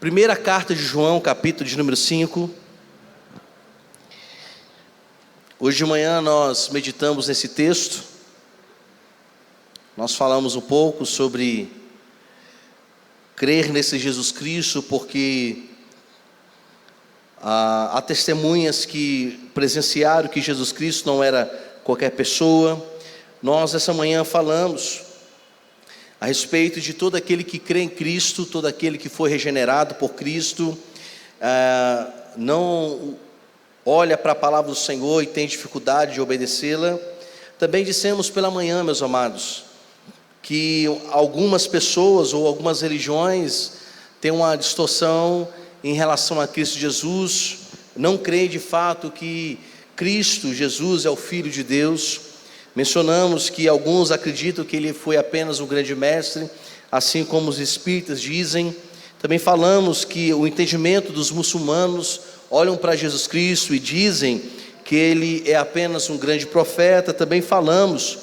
Primeira carta de João, capítulo de número 5. Hoje de manhã nós meditamos nesse texto. Nós falamos um pouco sobre crer nesse Jesus Cristo, porque há testemunhas que presenciaram que Jesus Cristo não era qualquer pessoa. Nós essa manhã falamos a respeito de todo aquele que crê em Cristo, todo aquele que foi regenerado por Cristo, não olha para a palavra do Senhor e tem dificuldade de obedecê-la. Também dissemos pela manhã, meus amados, que algumas pessoas ou algumas religiões têm uma distorção em relação a Cristo Jesus, não creem de fato que Cristo Jesus é o Filho de Deus. Mencionamos que alguns acreditam que ele foi apenas um grande mestre, assim como os espíritas dizem. Também falamos que o entendimento dos muçulmanos olham para Jesus Cristo e dizem que ele é apenas um grande profeta. Também falamos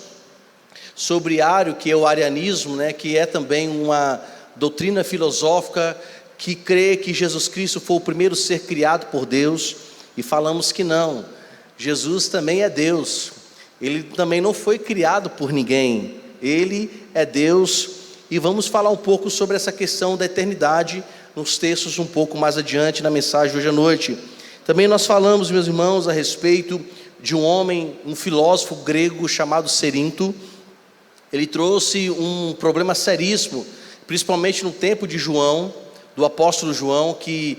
sobre Ário, que é o arianismo, que é também uma doutrina filosófica que crê que Jesus Cristo foi o primeiro ser criado por Deus, e falamos que não, Jesus também é Deus. Ele também não foi criado por ninguém, ele é Deus. E vamos falar um pouco sobre essa questão da eternidade nos textos um pouco mais adiante na mensagem de hoje à noite. Também nós falamos, meus irmãos, a respeito de um homem, um filósofo grego chamado Cerinto. Ele trouxe um problema seríssimo, principalmente no tempo de João, do apóstolo João, que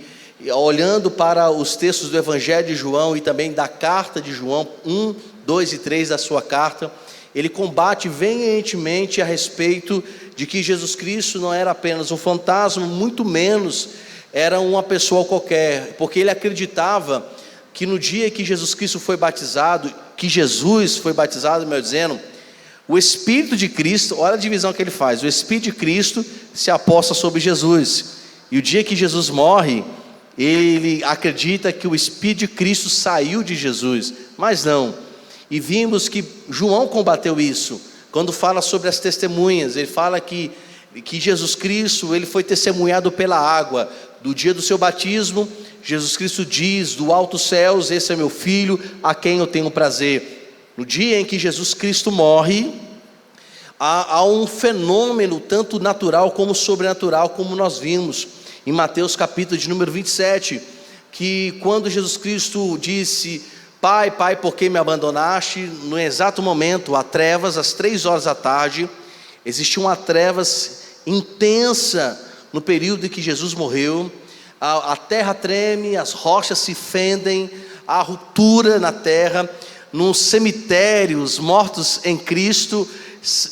olhando para os textos do Evangelho de João e também da carta de João 1, 2 e 3 da sua carta, ele combate veementemente a respeito de que Jesus Cristo não era apenas um fantasma, muito menos era uma pessoa qualquer, porque ele acreditava que no dia que Jesus Cristo foi batizado, que Jesus foi batizado, melhor dizendo, o Espírito de Cristo, olha a divisão que ele faz, o Espírito de Cristo se aposta sobre Jesus, e o dia que Jesus morre, ele acredita que o Espírito de Cristo saiu de Jesus, mas não. E vimos que João combateu isso, quando fala sobre as testemunhas. Ele fala que Jesus Cristo, ele foi testemunhado pela água. Do dia do seu batismo, Jesus Cristo diz, do alto céus, esse é meu filho, a quem eu tenho prazer. No dia em que Jesus Cristo morre, há um fenômeno, tanto natural como sobrenatural, como nós vimos em Mateus capítulo de número 27, que quando Jesus Cristo disse: Pai, Pai, por que me abandonaste? No exato momento, há trevas, às 3 horas da tarde, existia uma trevas intensa no período em que Jesus morreu. A terra treme, as rochas se fendem, há ruptura na terra. Nos cemitérios, mortos em Cristo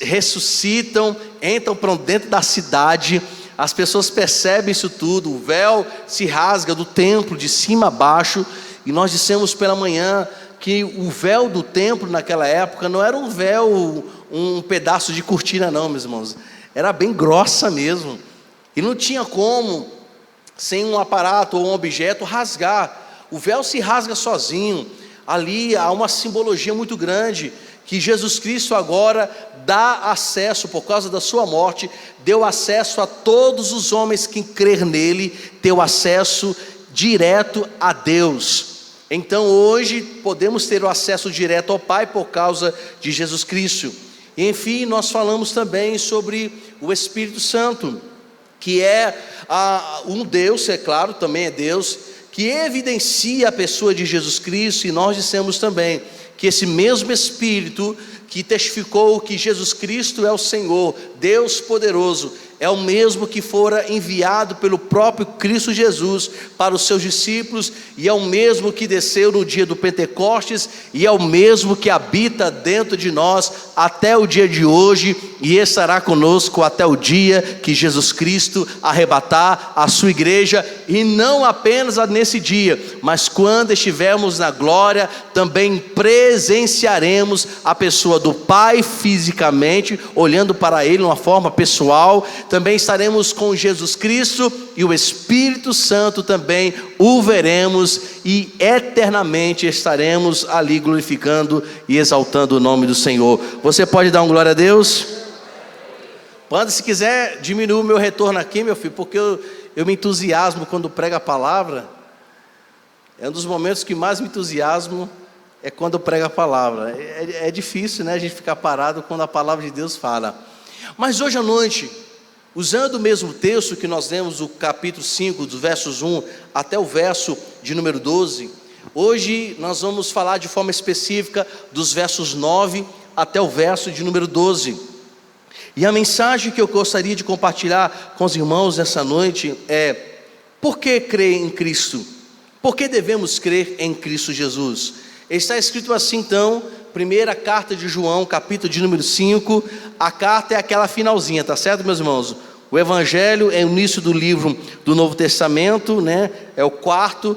ressuscitam, entram para dentro da cidade. As pessoas percebem isso tudo, o véu se rasga do templo de cima a baixo. E nós dissemos pela manhã que o véu do templo naquela época não era um véu, um pedaço de cortina não, meus irmãos, era bem grossa mesmo, e não tinha como, sem um aparato ou um objeto, rasgar. O véu se rasga sozinho. Ali há uma simbologia muito grande, que Jesus Cristo agora dá acesso, por causa da sua morte, deu acesso a todos os homens que crer nele, deu acesso direto a Deus. Então hoje podemos ter o acesso direto ao Pai por causa de Jesus Cristo. E enfim, nós falamos também sobre o Espírito Santo, que é um Deus, é claro, também é Deus, que evidencia a pessoa de Jesus Cristo. E nós dissemos também que esse mesmo Espírito que testificou que Jesus Cristo é o Senhor, Deus poderoso, é o mesmo que fora enviado pelo próprio Cristo Jesus para os seus discípulos, e é o mesmo que desceu no dia do Pentecostes, e é o mesmo que habita dentro de nós até o dia de hoje, e estará conosco até o dia que Jesus Cristo arrebatar a sua igreja. E não apenas nesse dia, mas quando estivermos na glória, também presenciaremos a pessoa do Pai fisicamente, olhando para Ele de uma forma pessoal. Também estaremos com Jesus Cristo, e o Espírito Santo também o veremos, e eternamente estaremos ali glorificando e exaltando o nome do Senhor. Você pode dar um glória a Deus? Pode, se quiser, diminuir o meu retorno aqui, meu filho, porque eu me entusiasmo quando prego a palavra. É um dos momentos que mais me entusiasmo, é quando eu prego a palavra. É difícil, né, a gente ficar parado quando a palavra de Deus fala. Mas hoje à noite, usando o mesmo texto que nós lemos, o capítulo 5, dos versos 1 até o verso de número 12, hoje nós vamos falar de forma específica dos versos 9 até o verso de número 12. E a mensagem que eu gostaria de compartilhar com os irmãos nessa noite é: por que crer em Cristo? Por que devemos crer em Cristo Jesus? Está escrito assim então, primeira carta de João, capítulo de número 5, a carta é aquela finalzinha, tá certo, meus irmãos? O Evangelho é o início do livro do Novo Testamento, né? É o quarto,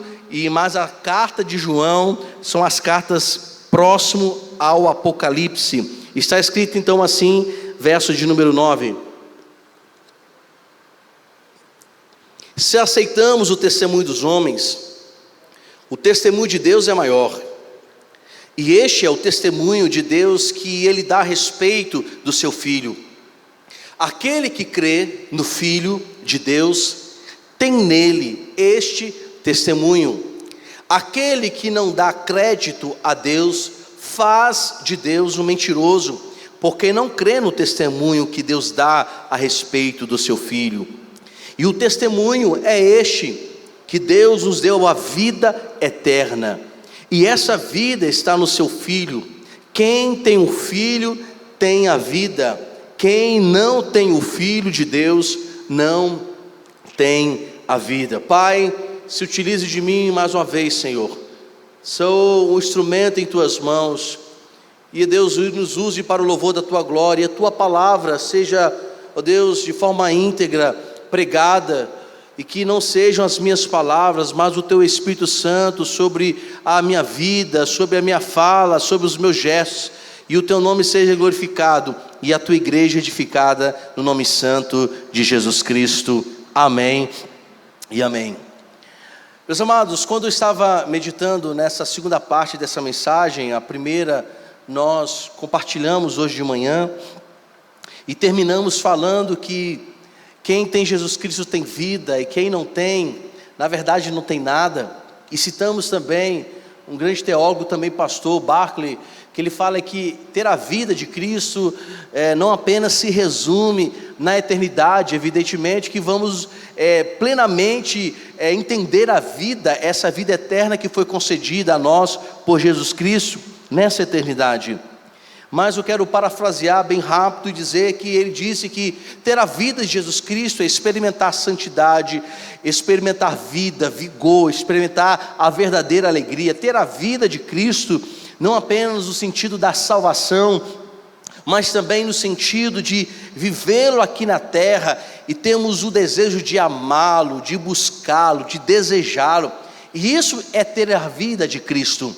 mas a carta de João são as cartas próximo ao Apocalipse. Está escrito então assim, verso de número 9: se aceitamos o testemunho dos homens, o testemunho de Deus é maior, e este é o testemunho de Deus que Ele dá a respeito do seu Filho. Aquele que crê no Filho de Deus, tem nele este testemunho. Aquele que não dá crédito a Deus, faz de Deus um mentiroso, porque não crê no testemunho que Deus dá a respeito do seu Filho. E o testemunho é este, que Deus nos deu a vida eterna, e essa vida está no seu Filho. Quem tem o Filho tem a vida, quem não tem o Filho de Deus não tem a vida. Pai, se utilize de mim mais uma vez, Senhor. Sou um instrumento em Tuas mãos, e Deus nos use para o louvor da Tua glória. A Tua palavra seja, ó Deus, de forma íntegra pregada, e que não sejam as minhas palavras, mas o Teu Espírito Santo sobre a minha vida, sobre a minha fala, sobre os meus gestos, e o Teu nome seja glorificado, e a Tua igreja edificada, no nome santo de Jesus Cristo. Amém e amém. Meus amados, quando eu estava meditando nessa segunda parte dessa mensagem, a primeira nós compartilhamos hoje de manhã, e terminamos falando que quem tem Jesus Cristo tem vida, e quem não tem, na verdade não tem nada. E citamos também um grande teólogo, também pastor, Barclay, que ele fala que ter a vida de Cristo não apenas se resume na eternidade. Evidentemente que vamos plenamente entender a vida, essa vida eterna que foi concedida a nós por Jesus Cristo nessa eternidade. Mas eu quero parafrasear bem rápido e dizer que ele disse que ter a vida de Jesus Cristo é experimentar santidade, experimentar vida, vigor, experimentar a verdadeira alegria. Ter a vida de Cristo não apenas no sentido da salvação, mas também no sentido de vivê-lo aqui na terra, e temos o desejo de amá-lo, de buscá-lo, de desejá-lo. E isso é ter a vida de Cristo.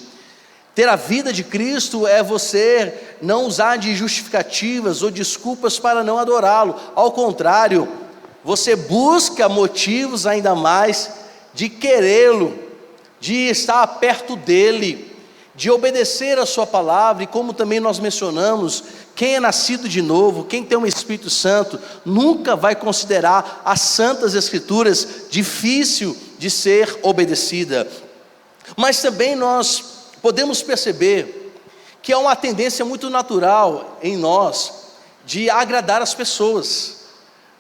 Ter a vida de Cristo é você não usar de justificativas ou desculpas para não adorá-lo. Ao contrário, você busca motivos ainda mais de querê-lo, de estar perto dele, de obedecer a sua palavra. E como também nós mencionamos, quem é nascido de novo, quem tem um Espírito Santo, nunca vai considerar as santas Escrituras difícil de ser obedecida. Mas também nós podemos perceber que há uma tendência muito natural em nós de agradar as pessoas,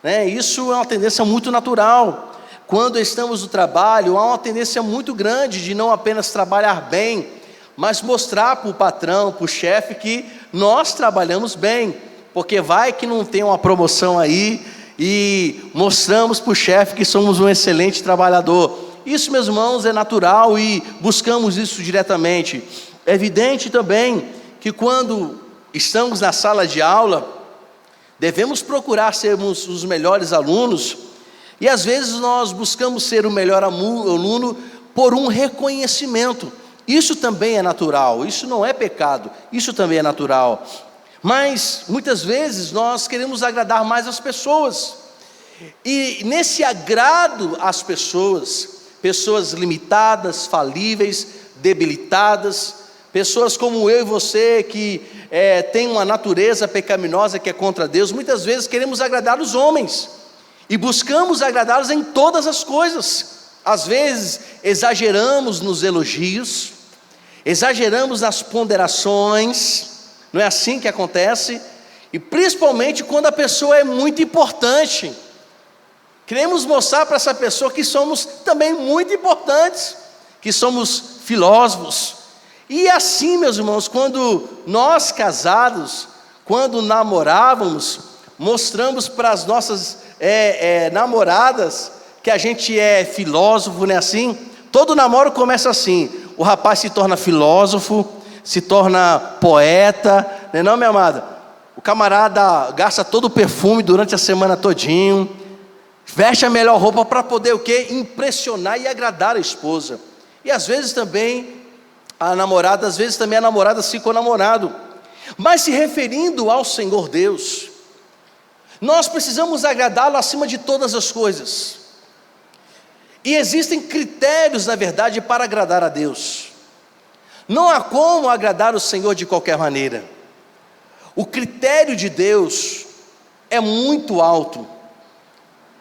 né? Isso é uma tendência muito natural. Quando estamos no trabalho, há uma tendência muito grande de não apenas trabalhar bem, mas mostrar para o patrão, para o chefe, que nós trabalhamos bem, porque vai que não tem uma promoção aí, e mostramos para o chefe que somos um excelente trabalhador. Isso, meus irmãos, é natural, e buscamos isso diretamente. É evidente também que quando estamos na sala de aula, devemos procurar sermos os melhores alunos, e às vezes nós buscamos ser o melhor aluno por um reconhecimento. Isso também é natural, isso não é pecado, isso também é natural. Mas muitas vezes nós queremos agradar mais as pessoas, e nesse agrado às pessoas, pessoas limitadas, falíveis, debilitadas, pessoas como eu e você que tem uma natureza pecaminosa que é contra Deus, muitas vezes queremos agradar os homens, e buscamos agradá-los em todas as coisas. Às vezes exageramos nos elogios, exageramos nas ponderações, não é assim que acontece? E principalmente quando a pessoa é muito importante, queremos mostrar para essa pessoa que somos também muito importantes, que somos filósofos. E assim, meus irmãos, quando nós casados, quando namorávamos, mostramos para as nossas namoradas que a gente é filósofo, não é assim? Todo namoro começa assim, o rapaz se torna filósofo, se torna poeta, não é não, minha amada? O camarada gasta todo o perfume durante a semana todinho, veste a melhor roupa para poder o quê? Impressionar e agradar a esposa. E às vezes também a namorada se com o namorado. Mas se referindo ao Senhor Deus, nós precisamos agradá-lo acima de todas as coisas. E existem critérios, na verdade, para agradar a Deus. Não há como agradar o Senhor de qualquer maneira. O critério de Deus é muito alto.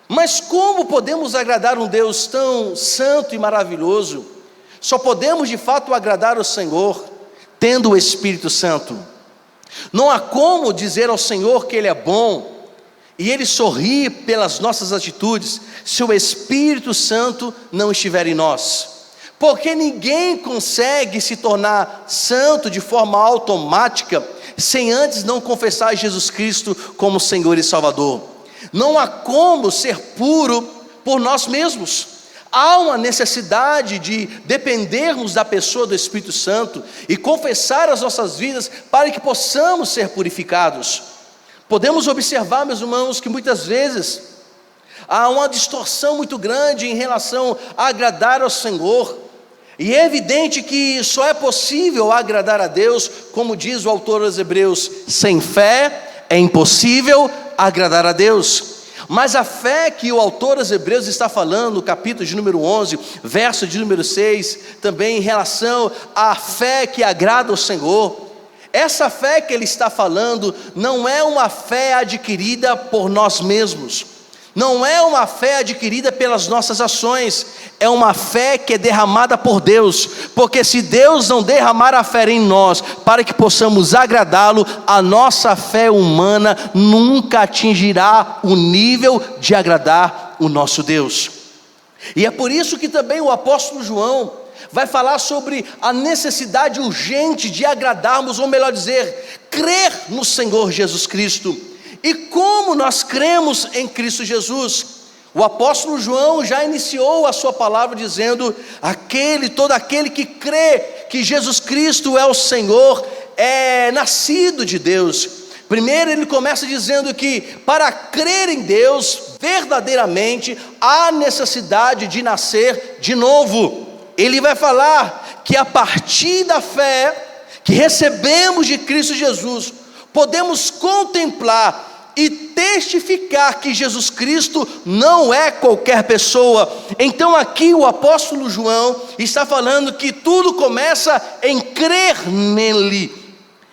Mas como podemos agradar um Deus tão santo e maravilhoso? Só podemos de fato agradar o Senhor tendo o Espírito Santo. Não há como dizer ao Senhor que Ele é bom e Ele sorri pelas nossas atitudes se o Espírito Santo não estiver em nós. Porque ninguém consegue se tornar santo de forma automática sem antes não confessar Jesus Cristo como Senhor e Salvador. Não há como ser puro por nós mesmos. Há uma necessidade de dependermos da pessoa do Espírito Santo e confessar as nossas vidas para que possamos ser purificados. Podemos observar, meus irmãos, que muitas vezes há uma distorção muito grande em relação a agradar ao Senhor. E é evidente que só é possível agradar a Deus, como diz o autor aos Hebreus, sem fé é impossível agradar a Deus. Mas a fé que o autor aos Hebreus está falando, no capítulo de número 11, verso de número 6, também em relação à fé que agrada ao Senhor, essa fé que ele está falando não é uma fé adquirida por nós mesmos, não é uma fé adquirida pelas nossas ações, é uma fé que é derramada por Deus, porque se Deus não derramar a fé em nós, para que possamos agradá-lo, a nossa fé humana nunca atingirá o nível de agradar o nosso Deus. E é por isso que também o apóstolo João vai falar sobre a necessidade urgente de agradarmos, ou melhor dizer, crer no Senhor Jesus Cristo. E como nós cremos em Cristo Jesus? O apóstolo João já iniciou a sua palavra dizendo: todo aquele que crê que Jesus Cristo é o Senhor, é nascido de Deus. Primeiro ele começa dizendo que para crer em Deus verdadeiramente há necessidade de nascer de novo. Ele vai falar que a partir da fé que recebemos de Cristo Jesus, podemos contemplar e testificar que Jesus Cristo não é qualquer pessoa. Então aqui o apóstolo João está falando que tudo começa em crer nele,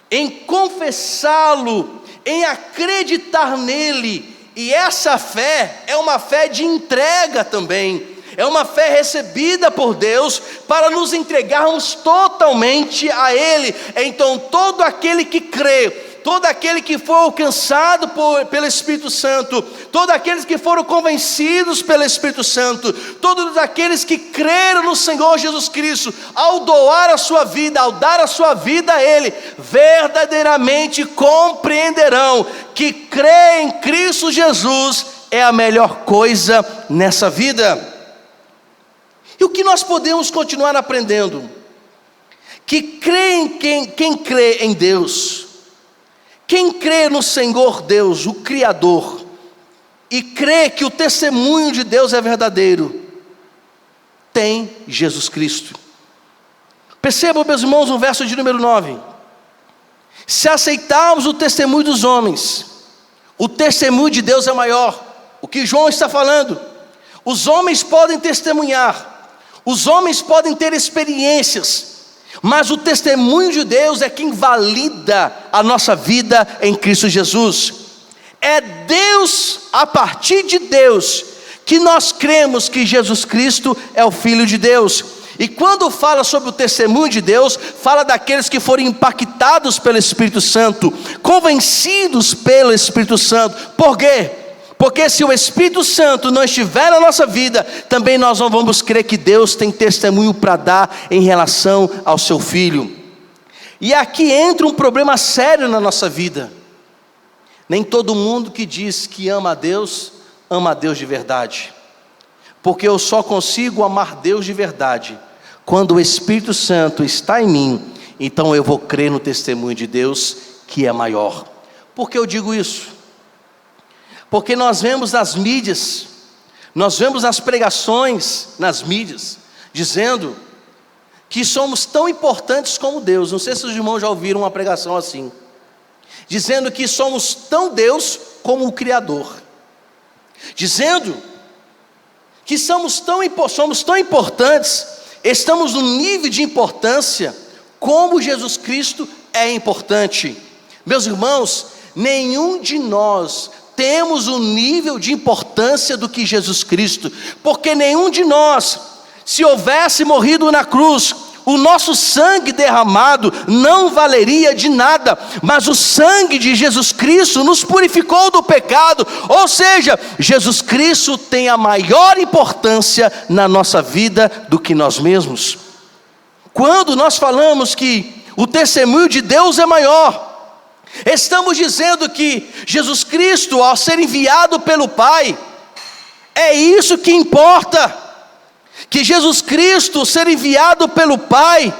em confessá-lo, em acreditar nele. E essa fé é uma fé de entrega também, é uma fé recebida por Deus para nos entregarmos totalmente a Ele. Então todo aquele que crê, todo aquele que for alcançado pelo Espírito Santo, todos aqueles que foram convencidos pelo Espírito Santo, todos aqueles que creram no Senhor Jesus Cristo, ao doar a sua vida, ao dar a sua vida a Ele, verdadeiramente compreenderão que crer em Cristo Jesus é a melhor coisa nessa vida. E o que nós podemos continuar aprendendo? Que crê em quem crê em Deus, quem crê no Senhor Deus, o Criador, e crê que o testemunho de Deus é verdadeiro, tem Jesus Cristo. Percebam, meus irmãos, no verso de número 9: se aceitarmos o testemunho dos homens, o testemunho de Deus é maior. O que João está falando? Os homens podem testemunhar, os homens podem ter experiências, mas o testemunho de Deus é quem valida a nossa vida em Cristo Jesus. É Deus, a partir de Deus, que nós cremos que Jesus Cristo é o Filho de Deus. E quando fala sobre o testemunho de Deus, fala daqueles que foram impactados pelo Espírito Santo, convencidos pelo Espírito Santo. Por quê? Porque se o Espírito Santo não estiver na nossa vida, também nós não vamos crer que Deus tem testemunho para dar em relação ao seu Filho. E aqui entra um problema sério na nossa vida. Nem todo mundo que diz que ama a Deus de verdade. Porque eu só consigo amar Deus de verdade quando o Espírito Santo está em mim. Então eu vou crer no testemunho de Deus, que é maior. Por que eu digo isso? Porque nós vemos nas mídias, nós vemos nas pregações, nas mídias, dizendo que somos tão importantes como Deus. Não sei se os irmãos já ouviram uma pregação assim, dizendo que somos tão Deus como o Criador, dizendo que somos tão importantes, estamos num nível de importância como Jesus Cristo é importante. Meus irmãos, nenhum de nós temos o nível de importância do que Jesus Cristo, porque nenhum de nós, se houvesse morrido na cruz, o nosso sangue derramado não valeria de nada, mas o sangue de Jesus Cristo nos purificou do pecado. Ou seja, Jesus Cristo tem a maior importância na nossa vida do que nós mesmos. Quando nós falamos que o testemunho de Deus é maior, estamos dizendo que Jesus Cristo, ao ser enviado pelo Pai, é isso que importa. Que Jesus Cristo ser enviado pelo Pai,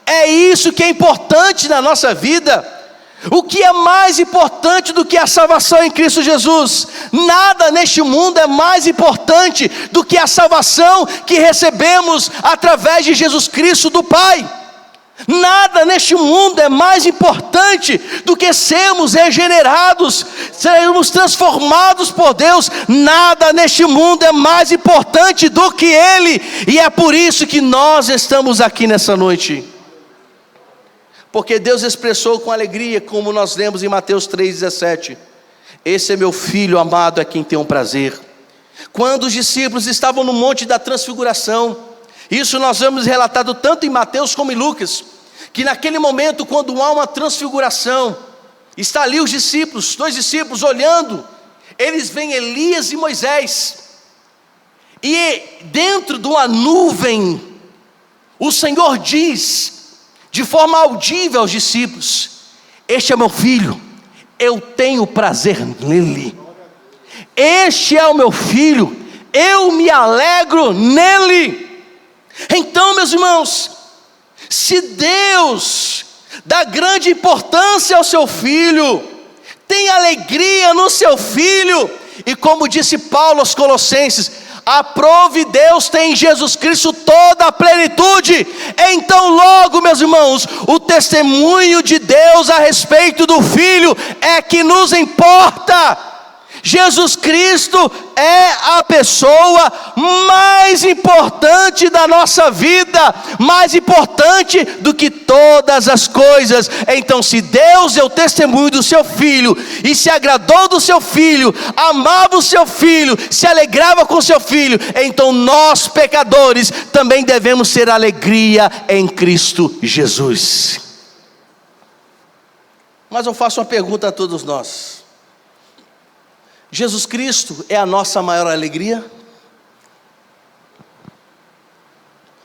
é isso que é importante na nossa vida. O que é mais importante do que a salvação em Cristo Jesus? Nada neste mundo é mais importante do que a salvação que recebemos através de Jesus Cristo do Pai. Nada neste mundo é mais importante do que sermos regenerados, sermos transformados por Deus. Nada neste mundo é mais importante do que Ele. E é por isso que nós estamos aqui nessa noite. Porque Deus expressou com alegria, como nós lemos em Mateus 3,17: esse é meu filho amado, a quem tenho prazer. Quando os discípulos estavam no monte da transfiguração, isso nós vemos relatado tanto em Mateus como em Lucas, que naquele momento, quando há uma transfiguração, está ali os discípulos, 2 discípulos olhando, eles veem Elias e Moisés, e dentro de uma nuvem, o Senhor diz, de forma audível aos discípulos: este é meu filho, eu tenho prazer nele. Este é o meu filho, eu me alegro nele. Então, meus irmãos, se Deus dá grande importância ao seu filho, tem alegria no seu filho, e como disse Paulo aos Colossenses, aprove Deus tem em Jesus Cristo toda a plenitude. Então logo, meus irmãos, o testemunho de Deus a respeito do Filho é que nos importa. Jesus Cristo é a pessoa mais importante da nossa vida, mais importante do que todas as coisas. Então, se Deus deu testemunho do seu Filho, e se agradou do seu Filho, amava o seu Filho, se alegrava com o seu Filho, então nós, pecadores, também devemos ter alegria em Cristo Jesus. Mas eu faço uma pergunta a todos nós: Jesus Cristo é a nossa maior alegria?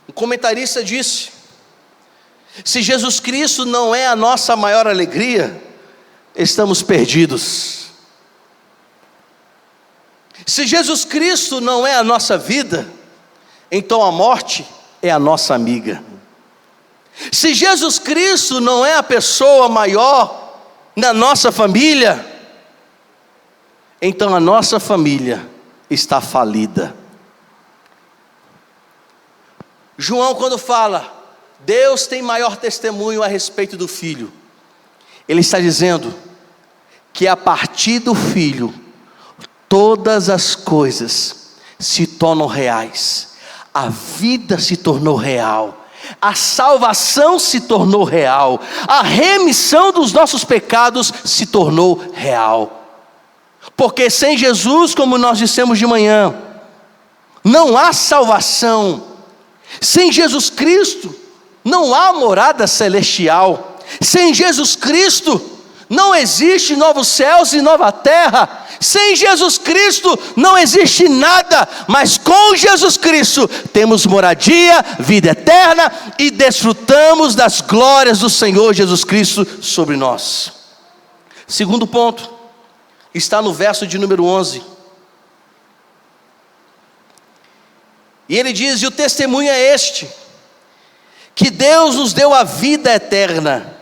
Um comentarista disse: se Jesus Cristo não é a nossa maior alegria, estamos perdidos. Se Jesus Cristo não é a nossa vida, então a morte é a nossa amiga. Se Jesus Cristo não é a pessoa maior na nossa família, então a nossa família está falida. João, quando fala, Deus tem maior testemunho a respeito do Filho, ele está dizendo que a partir do Filho, todas as coisas se tornam reais. A vida se tornou real, a salvação se tornou real, a remissão dos nossos pecados se tornou real. Porque sem Jesus, como nós dissemos de manhã, não há salvação. Sem Jesus Cristo, não há morada celestial. Sem Jesus Cristo, não existe novos céus e nova terra. Sem Jesus Cristo, não existe nada. Mas com Jesus Cristo, temos moradia, vida eterna e desfrutamos das glórias do Senhor Jesus Cristo sobre nós. Segundo ponto, está no verso de número 11. E ele diz: e o testemunho é este, que Deus nos deu a vida eterna,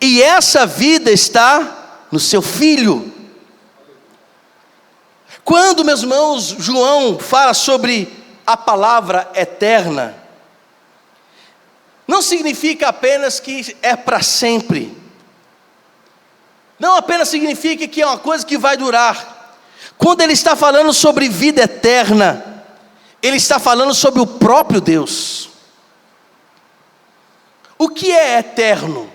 e essa vida está no seu Filho. Quando, meus irmãos, João fala sobre a palavra eterna, não significa apenas que é para sempre, não apenas significa que é uma coisa que vai durar. Quando ele está falando sobre vida eterna, ele está falando sobre o próprio Deus. O que é eterno?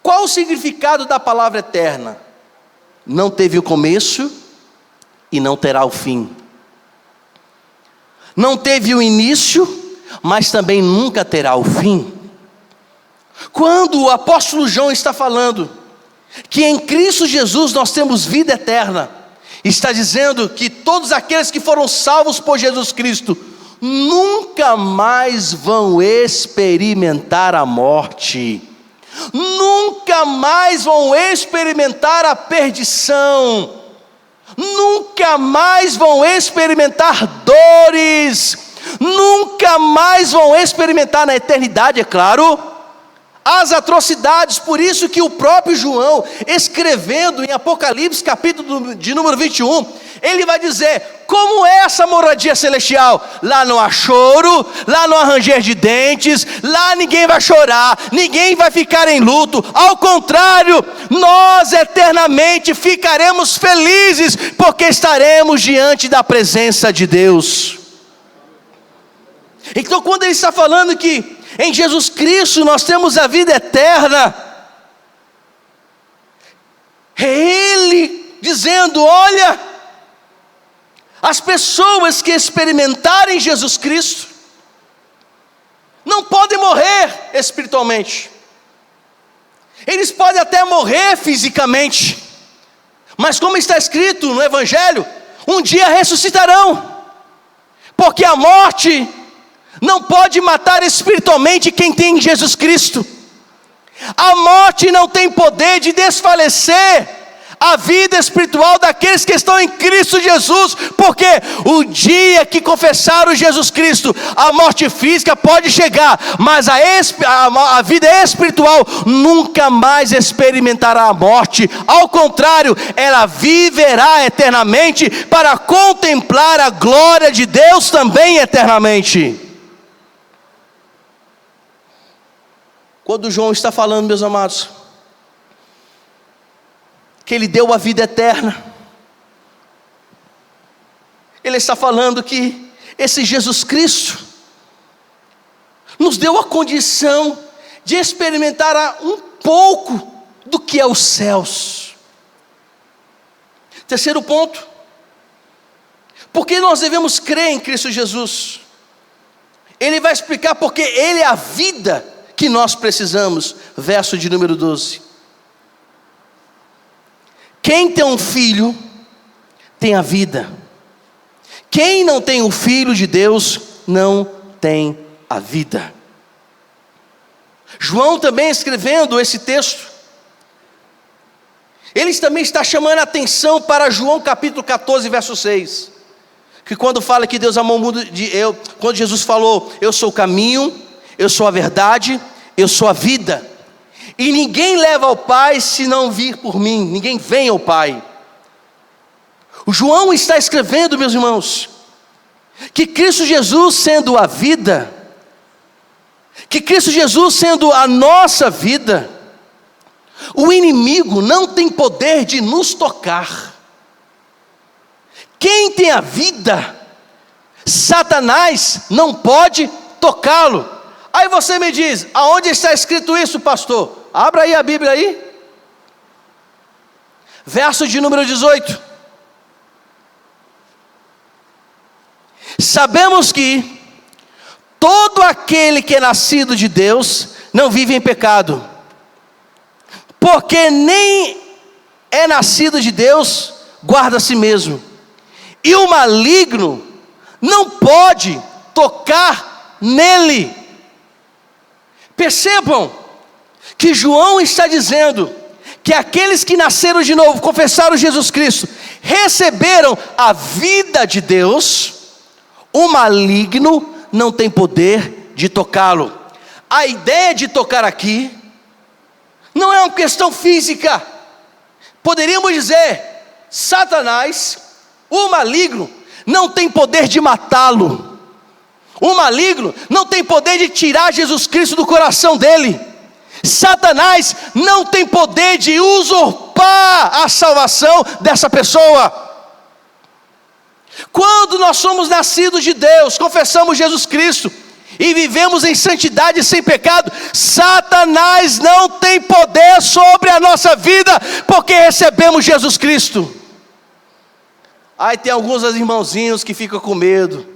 Qual o significado da palavra eterna? Não teve o começo e não terá o fim. Não teve o início, mas também nunca terá o fim. Quando o apóstolo João está falando que em Cristo Jesus nós temos vida eterna, está dizendo que todos aqueles que foram salvos por Jesus Cristo nunca mais vão experimentar a morte, nunca mais vão experimentar a perdição, nunca mais vão experimentar dores, nunca mais vão experimentar na eternidade, é claro, as atrocidades. Por isso que o próprio João, escrevendo em Apocalipse capítulo de número 21, ele vai dizer: como é essa moradia celestial? Lá não há choro, lá não há ranger de dentes, lá ninguém vai chorar, ninguém vai ficar em luto. Ao contrário, nós eternamente ficaremos felizes, porque estaremos diante da presença de Deus. Então, quando ele está falando que em Jesus Cristo nós temos a vida eterna, é Ele dizendo: olha, as pessoas que experimentarem Jesus Cristo não podem morrer espiritualmente. Eles podem até morrer fisicamente, mas como está escrito no Evangelho, um dia ressuscitarão, porque a morte não pode matar espiritualmente quem tem Jesus Cristo. A morte não tem poder de desfalecer a vida espiritual daqueles que estão em Cristo Jesus, porque o dia que confessaram Jesus Cristo, a morte física pode chegar, mas a vida espiritual nunca mais experimentará a morte. Ao contrário, ela viverá eternamente para contemplar a glória de Deus também eternamente. Quando João está falando, meus amados, que Ele deu a vida eterna, Ele está falando que esse Jesus Cristo nos deu a condição de experimentar um pouco do que é os céus. Terceiro ponto, porque nós devemos crer em Cristo Jesus. Ele vai explicar porque Ele é a vida que nós precisamos. Verso de número 12. Quem tem um filho, tem a vida. Quem não tem o Filho de Deus, não tem a vida. João também escrevendo esse texto, ele também está chamando a atenção para João capítulo 14, verso 6. Que quando fala que Deus amou o mundo, quando Jesus falou: eu sou o caminho, eu sou a verdade, eu sou a vida, e ninguém leva ao Pai se não vir por mim, ninguém vem ao Pai. O João está escrevendo, meus irmãos, que Cristo Jesus sendo a vida, que Cristo Jesus sendo a nossa vida, o inimigo não tem poder de nos tocar. Quem tem a vida, Satanás não pode tocá-lo. Aí você me diz: aonde está escrito isso, pastor? Abra aí a Bíblia aí. Verso de número 18. Sabemos que todo aquele que é nascido de Deus não vive em pecado, porque nem é nascido de Deus guarda a si mesmo, e o maligno não pode tocar nele. Percebam que João está dizendo que aqueles que nasceram de novo, confessaram Jesus Cristo, receberam a vida de Deus, o maligno não tem poder de tocá-lo. A ideia de tocar aqui não é uma questão física. Poderíamos dizer, Satanás, o maligno, não tem poder de matá-lo. O maligno não tem poder de tirar Jesus Cristo do coração dele. Satanás não tem poder de usurpar a salvação dessa pessoa. Quando nós somos nascidos de Deus, confessamos Jesus Cristo e vivemos em santidade sem pecado, Satanás não tem poder sobre a nossa vida, porque recebemos Jesus Cristo. Aí tem alguns irmãozinhos que ficam com medo.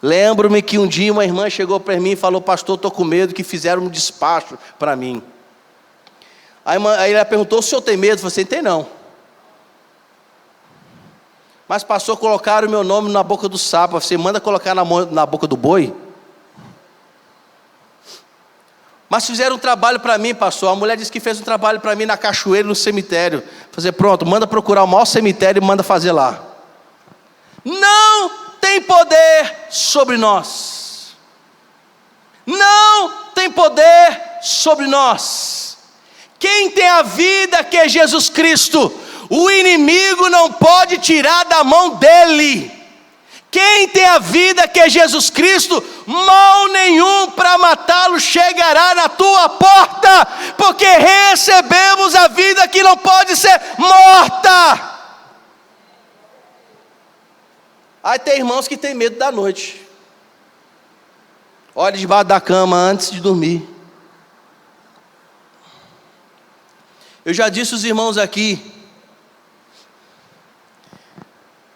Lembro-me que um dia uma irmã chegou para mim e falou: pastor, estou com medo que fizeram um despacho para mim. Aí ela perguntou: o senhor tem medo? Eu falei assim: tem não. Mas pastor, colocaram o meu nome na boca do sapo. Você manda colocar na boca do boi? Mas fizeram um trabalho para mim, pastor. A mulher disse que fez um trabalho para mim na cachoeira, no cemitério. Fazer, pronto, manda procurar o maior cemitério e manda fazer lá. Não tem poder sobre nós. Não tem poder sobre nós. Quem tem a vida que é Jesus Cristo, o inimigo não pode tirar da mão dele. Quem tem a vida que é Jesus Cristo, mal nenhum para matá-lo chegará na tua porta, porque recebemos a vida que não pode ser morta. Aí tem irmãos que têm medo da noite. Olha debaixo da cama antes de dormir. Eu já disse aos irmãos aqui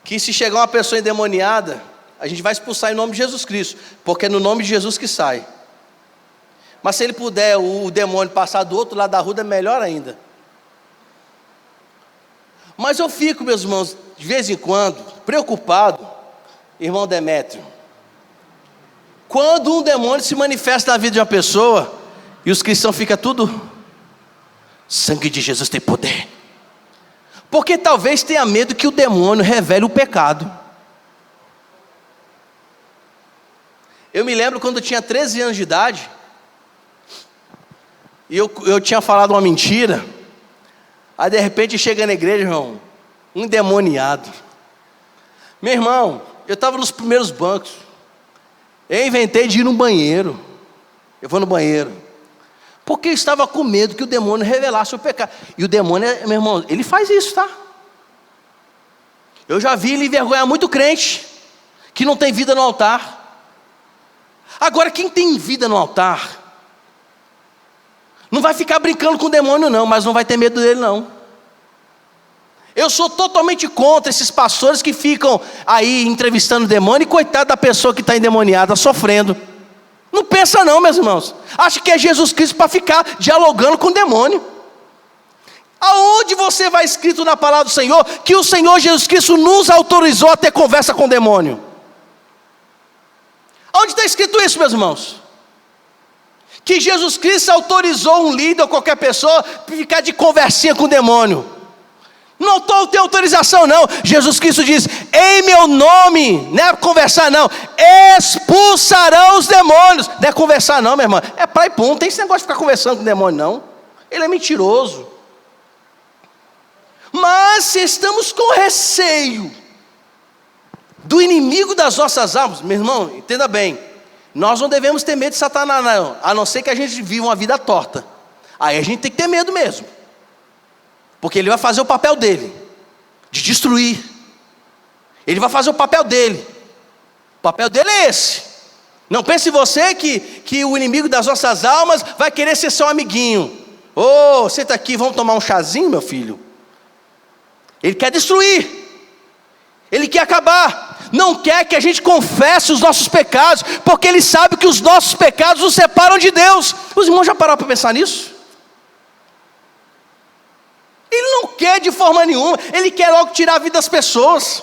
que se chegar uma pessoa endemoniada, a gente vai expulsar em nome de Jesus Cristo, porque é no nome de Jesus que sai. Mas se ele puder, o demônio passar do outro lado da rua, é melhor ainda. Mas eu fico, meus irmãos, de vez em quando, preocupado, irmão Demétrio, quando um demônio se manifesta na vida de uma pessoa, e os cristãos ficam tudo, sangue de Jesus tem poder. Porque talvez tenha medo que o demônio revele o pecado. Eu me lembro quando eu tinha 13 anos de idade, e eu tinha falado uma mentira. Aí de repente chega na igreja, irmão, um endemoniado. Meu irmão, eu estava nos primeiros bancos. Eu inventei de ir no banheiro. Eu vou no banheiro, porque eu estava com medo que o demônio revelasse o pecado. E o demônio, meu irmão, ele faz isso, tá? Eu já vi ele envergonhar muito crente que não tem vida no altar. Agora, quem tem vida no altar não vai ficar brincando com o demônio não, mas não vai ter medo dele não. Eu sou totalmente contra esses pastores que ficam aí entrevistando o demônio, e coitado da pessoa que está endemoniada, sofrendo. Não pensa não, meus irmãos. Acha que é Jesus Cristo para ficar dialogando com o demônio. Aonde você vai escrito na palavra do Senhor que o Senhor Jesus Cristo nos autorizou a ter conversa com o demônio? Onde está escrito isso, meus irmãos? Que Jesus Cristo autorizou um líder ou qualquer pessoa para ficar de conversinha com o demônio? Não tem autorização não. Jesus Cristo diz: em meu nome, não é conversar não, expulsarão os demônios. Não é conversar não, meu irmão, é pra e pum. Não tem esse negócio de ficar conversando com o demônio não. Ele é mentiroso. Mas se estamos com receio do inimigo das nossas almas, meu irmão, entenda bem, nós não devemos ter medo de Satanás não, a não ser que a gente viva uma vida torta. Aí a gente tem que ter medo mesmo, porque ele vai fazer o papel dele, de destruir. Ele vai fazer o papel dele. O papel dele é esse. Não pense você que o inimigo das nossas almas vai querer ser seu amiguinho. Ô, senta aqui, vamos tomar um chazinho, meu filho? Ele quer destruir. Ele quer acabar. Não quer que a gente confesse os nossos pecados, porque Ele sabe que os nossos pecados nos separam de Deus. Os irmãos já pararam para pensar nisso? Ele não quer de forma nenhuma. Ele quer logo tirar a vida das pessoas.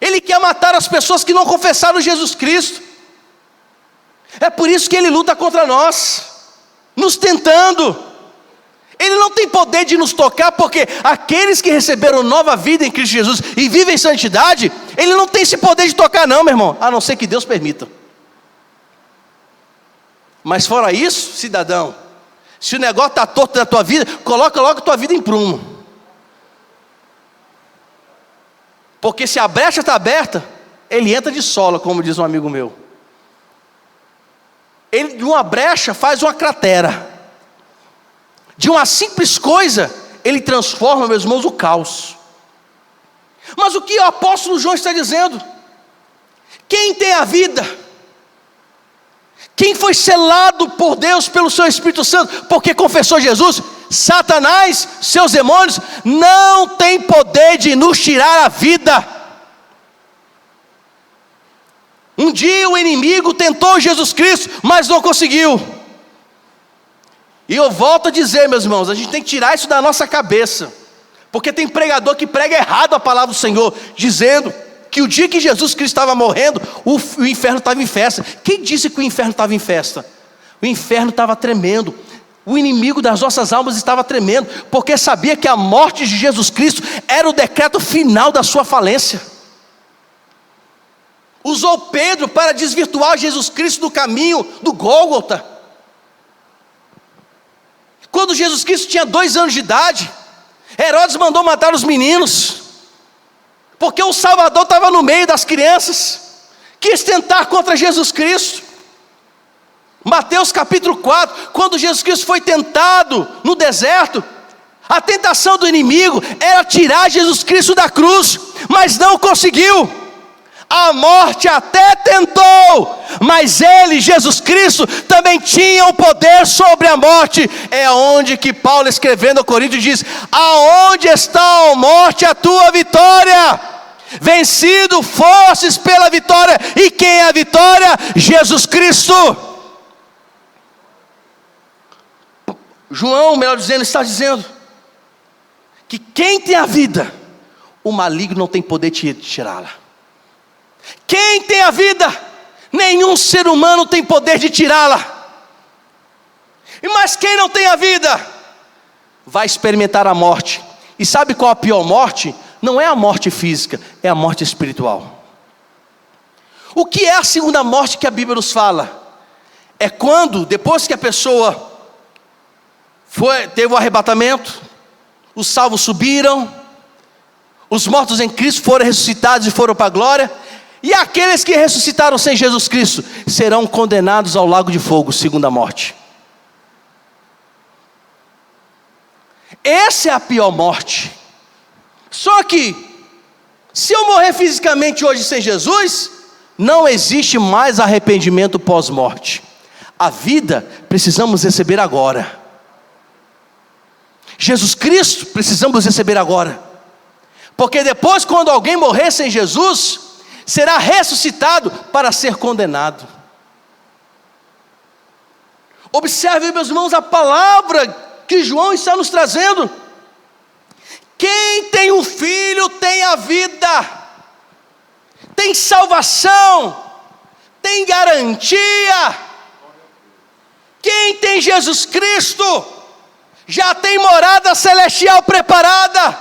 Ele quer matar as pessoas que não confessaram Jesus Cristo. É por isso que Ele luta contra nós, nos tentando. Ele não tem poder de nos tocar, porque aqueles que receberam nova vida em Cristo Jesus e vivem em santidade, Ele não tem esse poder de tocar não, meu irmão, a não ser que Deus permita. Mas fora isso, cidadão, se o negócio está torto na tua vida, coloca logo a tua vida em prumo. Porque se a brecha está aberta, ele entra de sola, como diz um amigo meu. Ele de uma brecha faz uma cratera. De uma simples coisa, ele transforma, meus irmãos, o caos. Mas o que o apóstolo João está dizendo? Quem tem a vida, quem foi selado por Deus, pelo seu Espírito Santo, porque confessou Jesus, Satanás, seus demônios, não tem poder de nos tirar a vida. Um dia o inimigo tentou Jesus Cristo, mas não conseguiu. E eu volto a dizer, meus irmãos, a gente tem que tirar isso da nossa cabeça, porque tem pregador que prega errado a palavra do Senhor, dizendo que o dia que Jesus Cristo estava morrendo, o inferno estava em festa. Quem disse que o inferno estava em festa? O inferno estava tremendo, o inimigo das nossas almas estava tremendo, porque sabia que a morte de Jesus Cristo era o decreto final da sua falência. Usou Pedro para desvirtuar Jesus Cristo do caminho do Gólgota. Quando Jesus Cristo tinha 2 anos de idade, Herodes mandou matar os meninos, porque o Salvador estava no meio das crianças, quis tentar contra Jesus Cristo. Mateus capítulo 4, quando Jesus Cristo foi tentado no deserto, a tentação do inimigo era tirar Jesus Cristo da cruz, mas não conseguiu. A morte até tentou, mas Ele, Jesus Cristo, também tinha o poder sobre a morte. É onde que Paulo, escrevendo ao Coríntios, diz: aonde está, ó morte, a tua vitória? Vencido fostes pela vitória. E quem é a vitória? Jesus Cristo. João, melhor dizendo, está dizendo que quem tem a vida, o maligno não tem poder de tirá-la. Quem tem a vida, nenhum ser humano tem poder de tirá-la. Mas quem não tem a vida, vai experimentar a morte. E sabe qual a pior morte? Não é a morte física, é a morte espiritual. O que é a segunda morte que a Bíblia nos fala? É quando, depois que a pessoa teve o arrebatamento, os salvos subiram, os mortos em Cristo foram ressuscitados e foram para a glória, e aqueles que ressuscitaram sem Jesus Cristo serão condenados ao lago de fogo, segunda morte. Essa é a pior morte. Só que, se eu morrer fisicamente hoje sem Jesus, não existe mais arrependimento pós-morte. A vida precisamos receber agora. Jesus Cristo precisamos receber agora. Porque depois, quando alguém morrer sem Jesus, será ressuscitado para ser condenado. Observe, meus irmãos, a palavra que João está nos trazendo. Quem tem o Filho tem a vida, tem salvação, tem garantia. Quem tem Jesus Cristo já tem morada celestial preparada.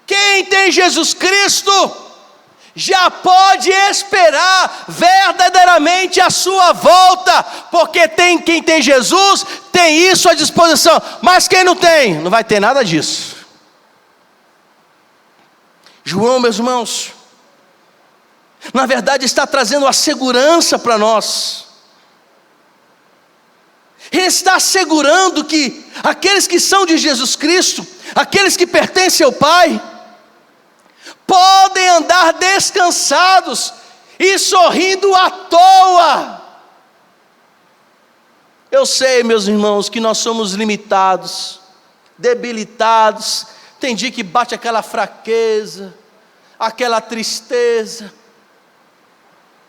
Quem tem Jesus Cristo já pode esperar verdadeiramente a sua volta, porque quem tem Jesus tem isso à disposição. Mas quem não tem, não vai ter nada disso. João, meus irmãos, na verdade está trazendo a segurança para nós. Ele está assegurando que aqueles que são de Jesus Cristo, aqueles que pertencem ao Pai, podem andar descansados e sorrindo à toa. Eu sei, meus irmãos, que nós somos limitados, debilitados, Tem dia que bate aquela fraqueza, aquela tristeza.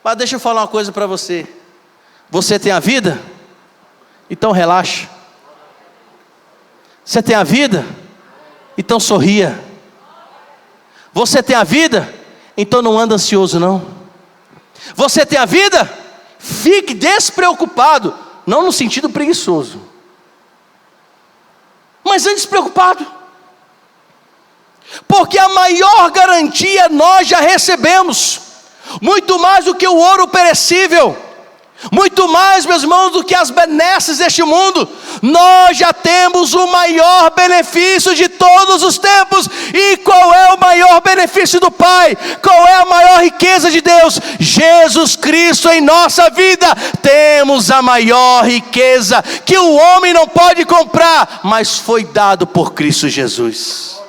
Mas deixa eu falar uma coisa para você. Você tem a vida? Então relaxa. Você tem a vida? Então sorria. Você tem a vida? Então não anda ansioso não. Você tem a vida? Fique despreocupado. Não no sentido preguiçoso, mas antes preocupado. Porque a maior garantia nós já recebemos. Muito mais do que o ouro perecível. Muito mais, meus irmãos, do que as benesses deste mundo. Nós já temos o maior benefício de todos os tempos. E qual é o maior benefício do Pai? Qual é a maior riqueza de Deus? Jesus Cristo em nossa vida. Temos a maior riqueza que o homem não pode comprar, mas foi dado por Cristo Jesus.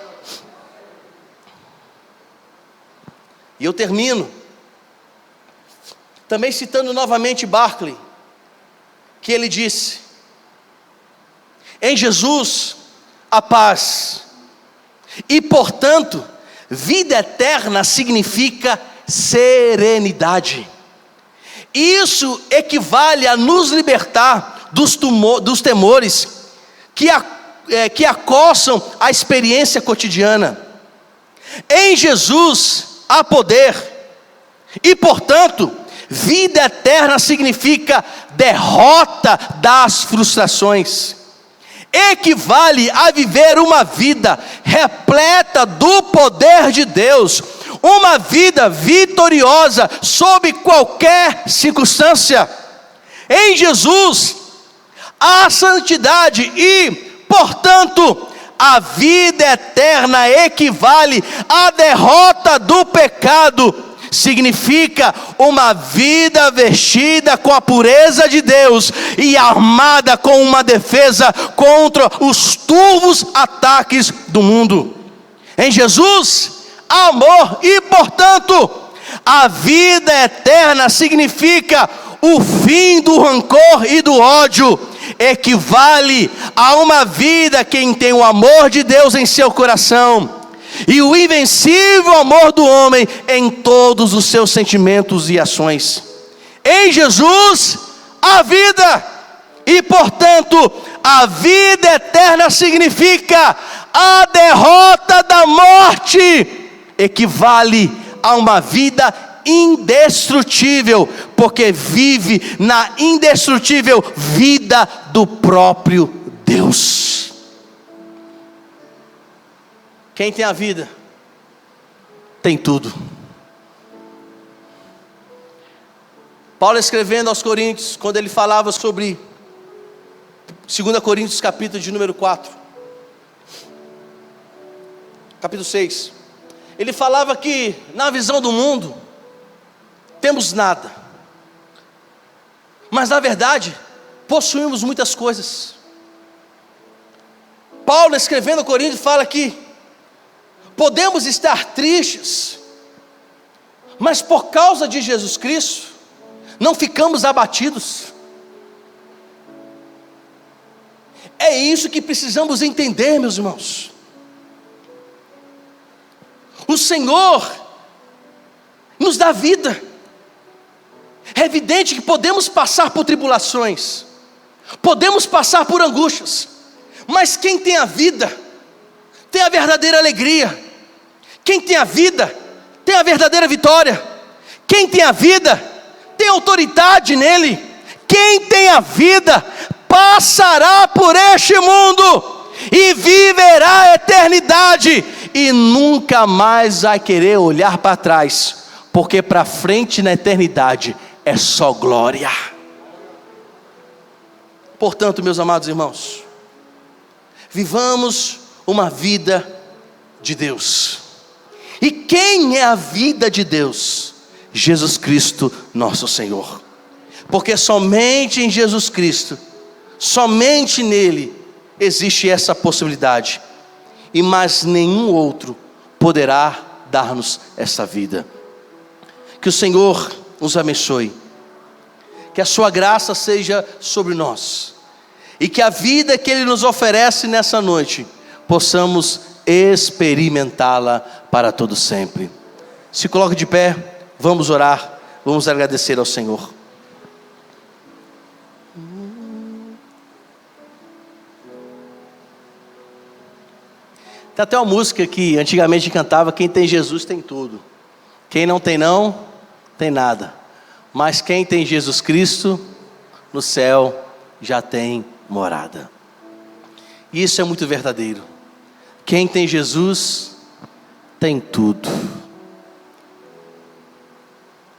E eu termino também citando novamente Barclay, que ele disse: em Jesus a paz, e portanto, vida eterna significa serenidade. Isso equivale a nos libertar dos temores que acossam a experiência cotidiana. Em Jesus há poder, e portanto, vida eterna significa derrota das frustrações. Equivale a viver uma vida repleta do poder de Deus, uma vida vitoriosa sob qualquer circunstância. Em Jesus há santidade e, portanto, a vida eterna equivale à derrota do pecado. Significa uma vida vestida com a pureza de Deus e armada com uma defesa contra os turvos ataques do mundo. Em Jesus há amor e, portanto, a vida eterna significa o fim do rancor e do ódio. Equivale a uma vida quem tem o amor de Deus em seu coração e o invencível amor do homem em todos os seus sentimentos e ações. Em Jesus a vida, e portanto a vida eterna significa a derrota da morte. Equivale a uma vida indestrutível, porque vive na indestrutível vida do próprio Deus. Quem tem a vida, tem tudo. Paulo escrevendo aos Coríntios, quando ele falava sobre 2 Coríntios capítulo de número 4, capítulo 6, ele falava que na visão do mundo, temos nada, mas na verdade, possuímos muitas coisas. Paulo escrevendo a Coríntios fala que podemos estar tristes, mas por causa de Jesus Cristo, não ficamos abatidos. É isso que precisamos entender, meus irmãos. O Senhor nos dá vida. É evidente que podemos passar por tribulações, podemos passar por angústias, mas quem tem a vida, tem a verdadeira alegria. Quem tem a vida, tem a verdadeira vitória. Quem tem a vida, tem autoridade nele. Quem tem a vida, passará por este mundo e viverá a eternidade, e nunca mais vai querer olhar para trás, porque para frente na eternidade é só glória. Portanto, meus amados irmãos, vivamos uma vida de Deus. E quem é a vida de Deus? Jesus Cristo, nosso Senhor. Porque somente em Jesus Cristo, somente nele, existe essa possibilidade. E mais nenhum outro poderá dar-nos essa vida. Que o Senhor nos abençoe. Que a sua graça seja sobre nós. E que a vida que Ele nos oferece nessa noite, possamos experimentá-la para todo sempre. Se coloque de pé, vamos orar, vamos agradecer ao Senhor. Tem até uma música que antigamente cantava: quem tem Jesus tem tudo, quem não tem não, tem nada. Mas quem tem Jesus Cristo, no céu já tem morada. E isso é muito verdadeiro. Quem tem Jesus, tem tudo.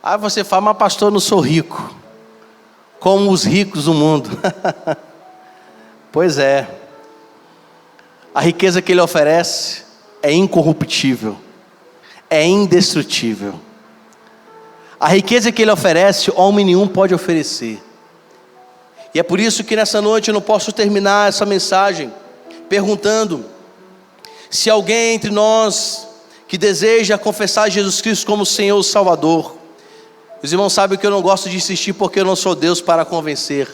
Aí você fala: mas pastor, eu não sou rico, como os ricos do mundo. Pois é. A riqueza que Ele oferece é incorruptível, é indestrutível. A riqueza que Ele oferece, homem nenhum pode oferecer. E é por isso que nessa noite eu não posso terminar essa mensagem perguntando se alguém entre nós que deseja confessar Jesus Cristo como Senhor e Salvador. Os irmãos sabem que eu não gosto de insistir, porque eu não sou Deus para convencer.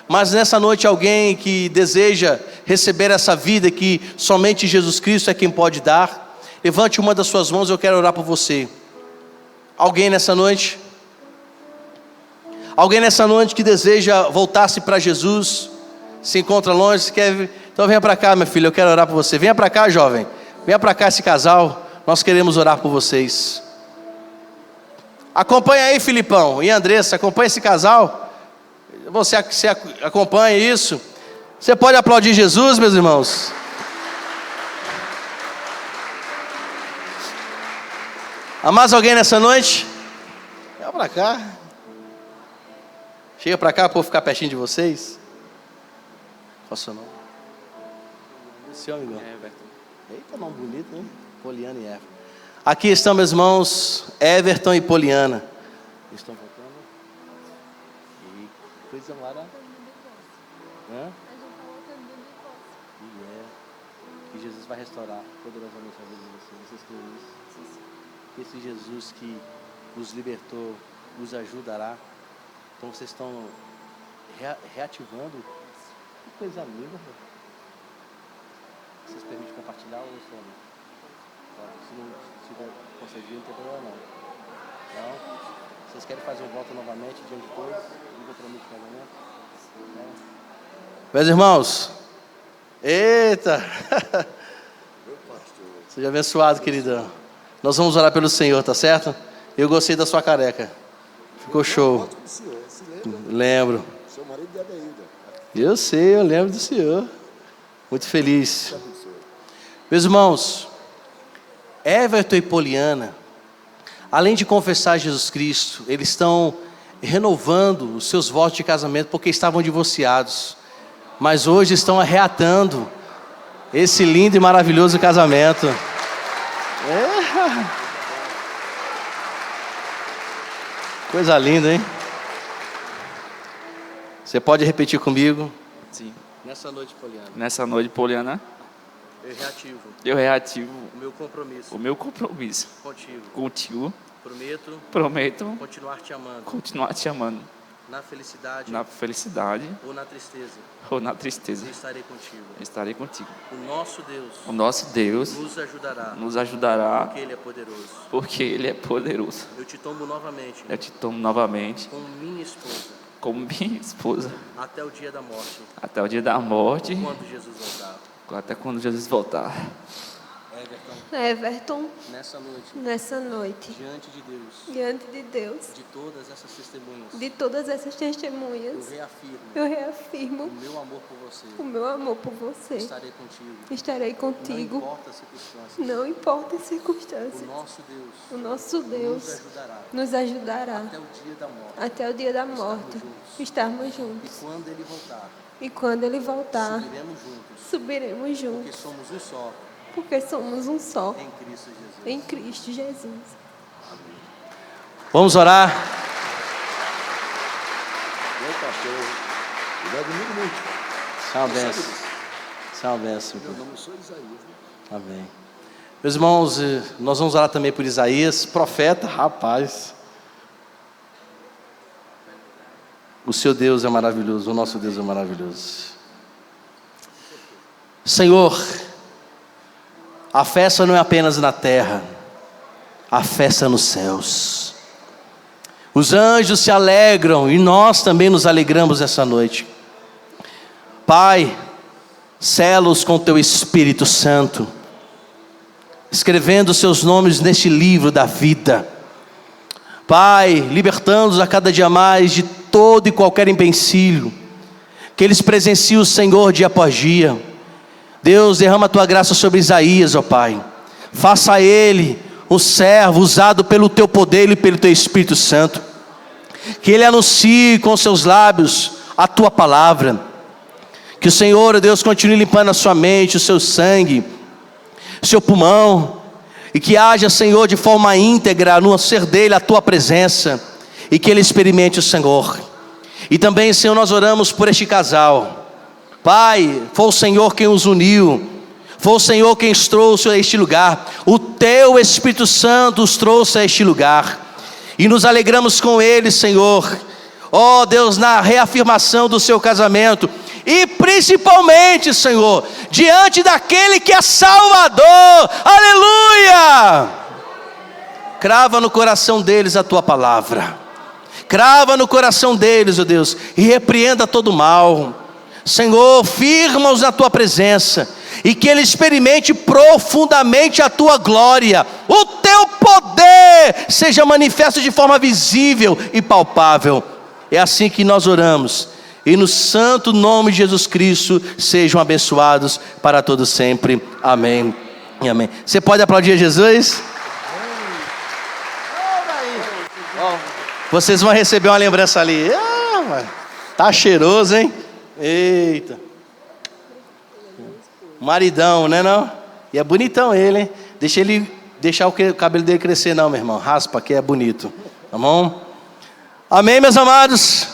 Mas nessa noite alguém que deseja receber essa vida que somente Jesus Cristo é quem pode dar, levante uma das suas mãos, eu quero orar por você. Alguém nessa noite? Alguém nessa noite que deseja voltar-se para Jesus, se encontra longe, se quer... Então venha para cá, minha filha, eu quero orar por você. Venha para cá, jovem. Venha para cá, esse casal. Nós queremos orar por vocês. Acompanha aí, Filipão e Andressa, acompanha esse casal. Você acompanha isso? Você pode aplaudir Jesus, meus irmãos? Há mais alguém nessa noite? Vem para cá. Chega para cá para eu ficar pertinho de vocês. Qual é o seu nome? Seu amigão. Everton. Eita, nome bonito, hein? Poliana e Everton. Aqui estão, meus irmãos, Everton e Poliana. Estão voltando. E coisa maravilhosa. Que Jesus vai restaurar poderosamente a vida de vocês. Vocês creem nisso? Que esse Jesus que nos libertou nos ajudará. Então vocês estão reativando. Que coisa linda. Vocês permitem compartilhar ou só não? Se não tiver concedido, não tem problema não. Não? Vocês querem fazer um voto novamente diante de todos? Liga para mim de casamento? Não? Meus irmãos, eita! Seja abençoado, queridão. Nós vamos orar pelo Senhor, tá certo? Eu gostei da sua careca. Ficou show. Lembro. Seu marido de Adeilda. Eu sei, eu lembro do senhor. Muito feliz. Meus irmãos, Everton e Poliana, além de confessar Jesus Cristo, eles estão renovando os seus votos de casamento, porque estavam divorciados. Mas hoje estão arreatando esse lindo e maravilhoso casamento. Coisa linda, hein? Você pode repetir comigo? Sim. Nessa noite, Poliana. Nessa noite, Poliana, Eu reativo o meu compromisso contigo. Prometo Continuar te amando. Na felicidade ou na tristeza. Estarei contigo. O nosso Deus nos ajudará porque Ele é poderoso. Eu te tomo novamente como minha esposa até o dia da morte. Até o dia da morte. Até quando Jesus voltar. Everton, nessa noite, diante de Deus, de todas essas testemunhas, eu reafirmo o meu amor por você. Estarei contigo. Não importa as circunstâncias. O nosso Deus nos ajudará até o dia da morte. Estarmos juntos. E quando Ele voltar, subiremos juntos. Porque somos um só. Em Cristo Jesus. Vamos orar. Meu pastor, ele é domingo muito. São uma bênção. Meu nome é Isaías, né? Amém. Meus irmãos, nós vamos orar também por Isaías, profeta, rapaz. O seu Deus é maravilhoso, o nosso Deus é maravilhoso. Senhor, A festa não é apenas na terra, a festa é nos céus. Os anjos se alegram e nós também nos alegramos essa noite. Pai, sela-os com teu Espírito Santo, escrevendo seus nomes neste livro da vida. Pai, libertando-os a cada dia mais de todo e qualquer empecilho, que eles presenciem o Senhor dia após dia. Deus, derrama a tua graça sobre Isaías, ó Pai. Faça ele um servo usado pelo teu poder e pelo teu Espírito Santo. Que ele anuncie com seus lábios a tua palavra. Que o Senhor, Deus, continue limpando a sua mente, o seu sangue, o seu pulmão. E que haja, Senhor, de forma íntegra no ser dele a tua presença. E que ele experimente o Senhor. E também, Senhor, nós oramos por este casal. Pai, foi o Senhor quem os uniu. Foi o Senhor quem os trouxe a este lugar. O teu Espírito Santo os trouxe a este lugar. E nos alegramos com eles, Senhor. Ó Deus, na reafirmação do seu casamento. E principalmente, Senhor, diante daquele que é Salvador. Aleluia! Crava no coração deles a tua palavra. Crava no coração deles, ó Deus, e repreenda todo mal. Senhor, firma-os na tua presença, e que ele experimente profundamente a tua glória. O teu poder seja manifesto de forma visível e palpável. É assim que nós oramos, e no santo nome de Jesus Cristo sejam abençoados para todos sempre. Amém e amém. Você pode aplaudir a Jesus? Vocês vão receber uma lembrança ali. Tá cheiroso, hein? Eita. Maridão, né não? E é bonitão ele, hein? Deixar o cabelo dele crescer não, meu irmão. Raspa que é bonito. Tá bom? Amém, meus amados?